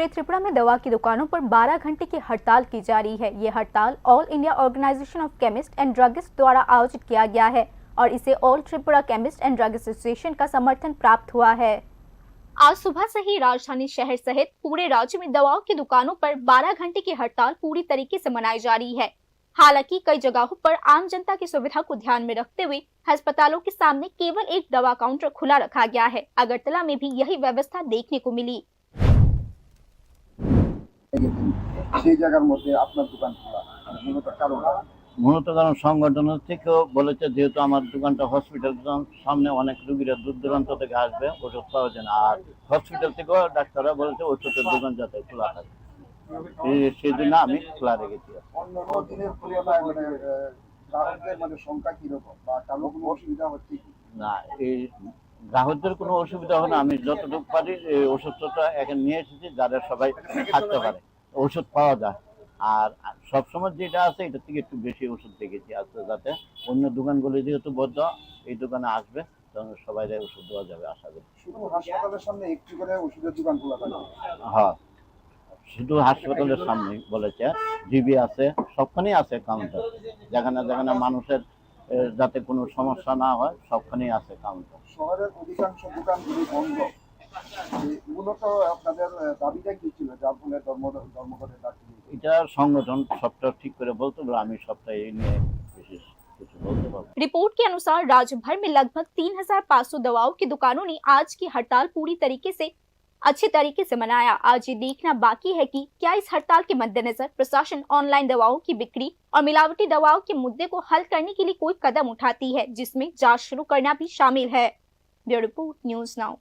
त्रिपुरा में दवा की दुकानों पर 12 घंटे की हड़ताल की जा रही है। ये हड़ताल all India organisation of chemist and druggist द्वारा आयोजित किया गया है और इसे all Tripura chemist and drug association का समर्थन प्राप्त हुआ है। आज सुबह से ही राजधानी शहर सहित पूरे राज्य में दवाओं की दुकानों पर 12 घंटे की हड़ताल पूरी तरीके से मनाई जा रही है। हालांकि कई जगहों पर आम जनता की सुविधा को ध्यान में रखते हुए अस्पतालों के सामने केवल एक दवा काउंटर खुला रखा गया है। अगरतला में भी यही व्यवस्था देखने को मिली। সেই জায়গার মধ্যে আপনার দোকান খোলা মূলত কারণ সংগঠন থেকেও বলেছে যেহেতু আমার দোকানটা হসপিটাল সামনে অনেক রোগীরা দূর দূরান্ত থেকে আসবে ওষুধ পাওয়া যায় না, আর হসপিটাল থেকেও ডাক্তাররা বলেছে ওষুধের দোকান যাতে খোলা থাকে, সেই জন্য আমি খোলা রেখেছি। অন্যান্য দিনের তুলনায় গ্রাহকদের সংখ্যা কিরকম বা কারো কোনো অসুবিধা হচ্ছে কি না? এই গ্রাহকদের কোনো অসুবিধা হয় না। আমি যতটুকু পারি এই ওষুধটা এখানে নিয়ে এসেছি যারা সবাই থাকতে পারে, ওষুধ পাওয়া যায়। আর সবসময় যেটা আছে এটা থেকে একটু বেশি ওষুধ দেখেছি আসতে, যাতে অন্য দোকানগুলো যেহেতু বদ্ধ এই দোকানে আসবে তখন সবাই ওষুধ দেওয়া যাবে আশা করি। শুধু হাসপাতালের সামনে একটু করে ওষুধের দোকান খোলা থাকে? হ্যাঁ, শুধু হাসপাতালের সামনে বলেছে, জিবি আছে, সবখানেই আছে কাউন্টার, যেখানে যেখানে মানুষের যাতে কোনো সমস্যা না হয় সবখানেই আছে কাউন্টার। শহরের অধিকাংশ দোকানগুলি বন্ধ, মূলত আপনাদের দাবিটা কি ছিল যার ফলে ধর্মঘটের ডাক? এটা সংগঠন সবটা ঠিক করে বলতে পারবো, আমি সবটা এই নিয়ে বিশেষ कुछ बोलते पारबो। रिपोर्ट के अनुसार राज्य भर में लगभग 3500 दवाओं की दुकानों ने आज की हड़ताल पूरी तरीके से अच्छे तरीके से मनाया। आज ये देखना बाकी है कि क्या इस हड़ताल के मद्देनजर प्रशासन ऑनलाइन दवाओं की बिक्री और मिलावटी दवाओं के मुद्दे को हल करने के लिए कोई कदम उठाती है, जिसमें जांच शुरू करना भी शामिल है। Bureau report, news now.